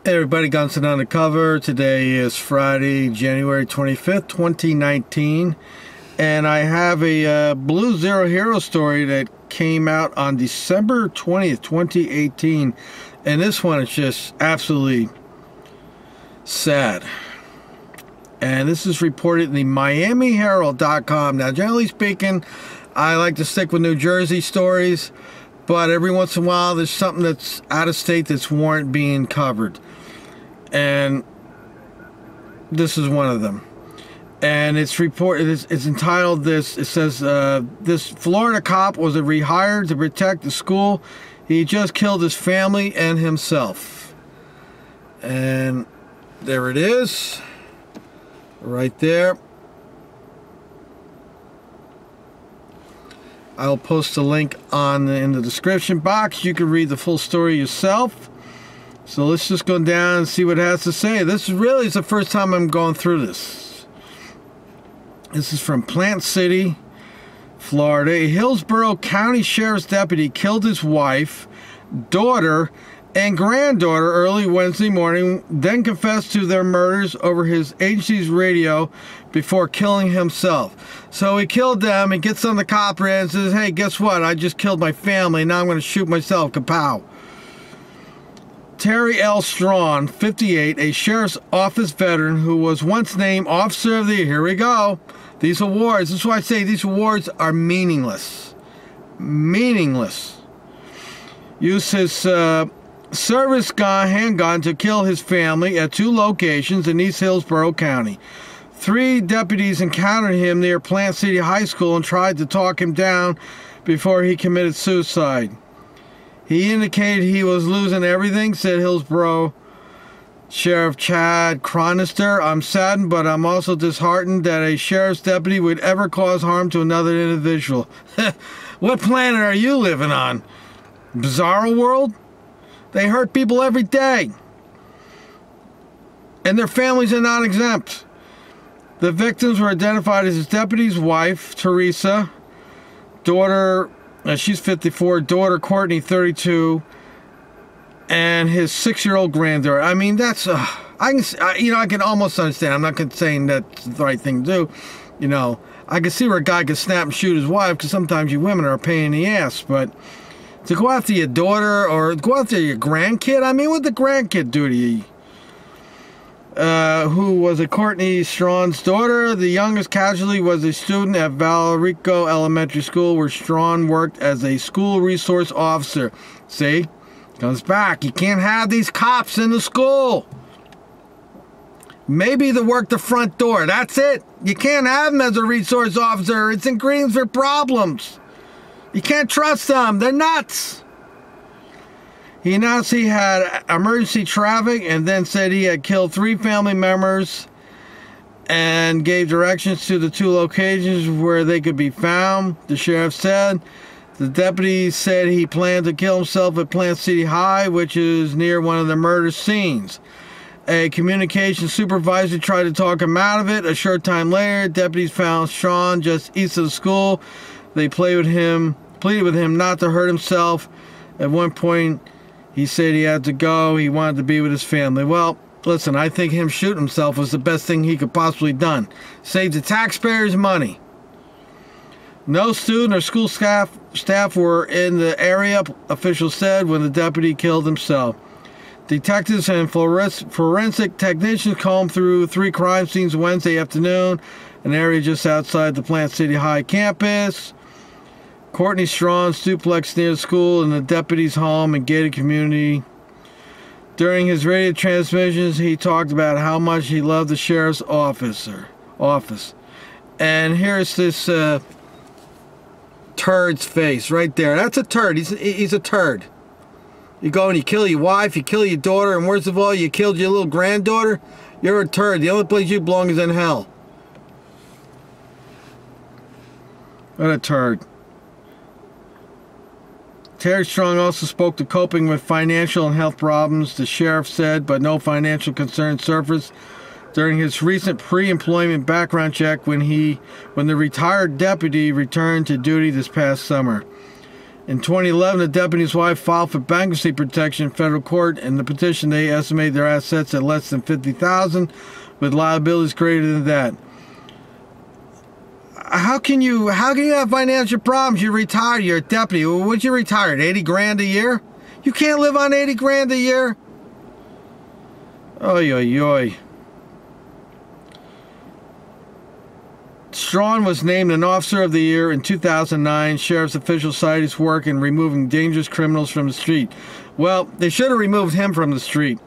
Hey everybody, Gunston Undercover. Today is Friday, January 25th, 2019. And I have a Blue Zero Hero story that came out on December 20th, 2018. And this one is just absolutely sad. And this is reported in the MiamiHerald.com. Now, generally speaking, I like to stick with New Jersey stories. But every once in a while, there's something that's out of state that's warrant being covered. And this is one of them. And it's entitled this. It says, this Florida cop was rehired to protect the school. He just killed his family and himself. And there it is. Right there. I'll post a link in the description box. You can read the full story yourself. So let's just go down and see what it has to say. This really is the first time I'm going through this. This is from Plant City, Florida. A Hillsborough County Sheriff's deputy killed his wife, daughter, and granddaughter early Wednesday morning, then confessed to their murders over his agency's radio before killing himself. So he killed them, he gets on the cop radio and says, hey, guess what? I just killed my family, now I'm going to shoot myself, kapow. Terry L. Strawn, 58, a sheriff's office veteran who was once named Officer of the Year. Here we go. These awards, this is why I say these awards are meaningless. Meaningless. Used his service handgun to kill his family at 2 locations in East Hillsborough County. 3 deputies encountered him near Plant City High School and tried to talk him down before he committed suicide. He indicated he was losing everything, said Hillsborough Sheriff Chad Chronister. I'm saddened, but I'm also disheartened that a sheriff's deputy would ever cause harm to another individual. What planet are you living on? Bizarro world? They hurt people every day. And their families are not exempt. The victims were identified as his deputy's wife, Teresa, daughter, she's 54, daughter Courtney, 32, and his 6-year-old granddaughter. I mean, that's I can almost understand. I'm not saying that's the right thing to do. I can see where a guy could snap and shoot his wife, because sometimes you women are a pain in the ass. But to go after your daughter or go after your grandkid, I mean, what did the grandkid do to you? Who was a Courtney Strawn's daughter. The youngest casualty was a student at Valrico Elementary School, where Strawn worked as a school resource officer. See? Comes back. You can't have these cops in the school. Maybe they work the front door. That's it. You can't have them as a resource officer. It's ingredients for problems. You can't trust them. They're nuts. He announced he had emergency traffic and then said he had killed 3 family members and gave directions to the 2 locations where they could be found. The sheriff said the deputy said he planned to kill himself at Plant City High, which is near one of the murder scenes. A communications supervisor tried to talk him out of it. A short time later, deputies found Strawn just east of the school. They pleaded with him not to hurt himself. At one point, he said he had to go. He wanted to be with his family. Well, listen, I think him shooting himself was the best thing he could possibly done. Saved the taxpayers money. No student or school staff were in the area, officials said, when the deputy killed himself. Detectives and forensic technicians combed through 3 crime scenes Wednesday afternoon, an area just outside the Plant City High campus. Courtney Strawn's duplex near the school and the deputy's home and gated community. During his radio transmissions, he talked about how much he loved the sheriff's office. And here's this turd's face right there. That's a turd. He's a turd. You go and you kill your wife, you kill your daughter, and worst of all, you killed your little granddaughter. You're a turd. The only place you belong is in hell. What a turd. Terry Strawn also spoke to coping with financial and health problems, the sheriff said, but no financial concerns surfaced during his recent pre-employment background check when the retired deputy returned to duty this past summer. In 2011, the deputy's wife filed for bankruptcy protection in federal court. In the petition, they estimate their assets at less than $50,000, with liabilities greater than that. How can you have financial problems? You're retired. You're a deputy. What'd you retire at? 80 grand a year? You can't live on 80 grand a year. Oy, oy, oy. Strawn was named an Officer of the Year in 2009. Sheriff's officials cited his work in removing dangerous criminals from the street. Well, they should have removed him from the street.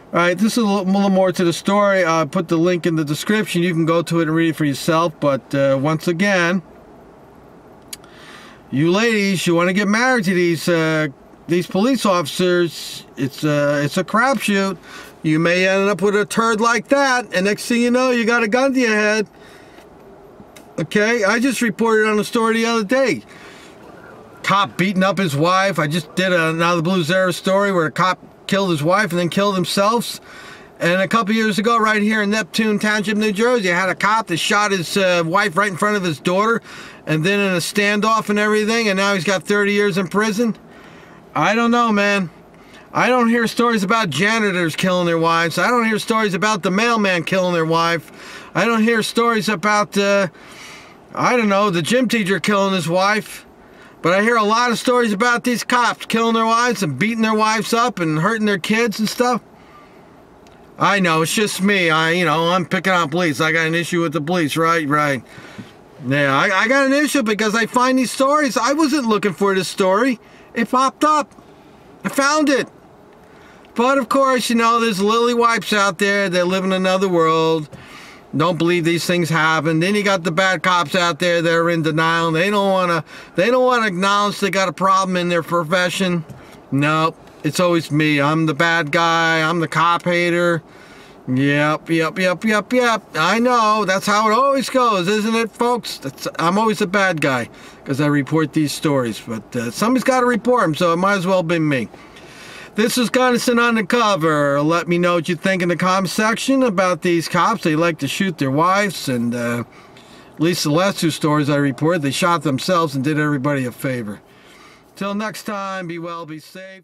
Alright, this is a little more to the story. I'll put the link in the description. You can go to it and read it for yourself. But once again, you ladies, you want to get married to these police officers, it's a crapshoot. You may end up with a turd like that, and next thing you know, you got a gun to your head. Okay, I just reported on a story the other day. Cop beating up his wife. I just did an Out of the Blue Zero story where a cop killed his wife and then killed himself. And a couple years ago, right here in Neptune Township, New Jersey, I had a cop that shot his wife right in front of his daughter, and then in a standoff and everything, and now he's got 30 years in prison. I don't know, man. I don't hear stories about janitors killing their wives. I don't hear stories about the mailman killing their wife. I don't hear stories about, I don't know, the gym teacher killing his wife. But I hear a lot of stories about these cops killing their wives and beating their wives up and hurting their kids and stuff. I know, it's just me. I'm picking on police. I got an issue with the police, right? Right. Yeah, I got an issue because I find these stories. I wasn't looking for this story. It popped up. I found it. But of course, there's lily wipes out there that live in another world. Don't believe these things happen. Then you got the bad cops out there that are in denial. They don't want to acknowledge they got a problem in their profession. Nope. It's always me. I'm the bad guy. I'm the cop hater. Yep. I know. That's how it always goes, isn't it, folks? I'm always the bad guy because I report these stories. But somebody's got to report them, so it might as well be me. This is Gunnison Undercover. Let me know what you think in the comment section about these cops. They like to shoot their wives, and at least the last two stories I reported, they shot themselves and did everybody a favor. Till next time, be well, be safe.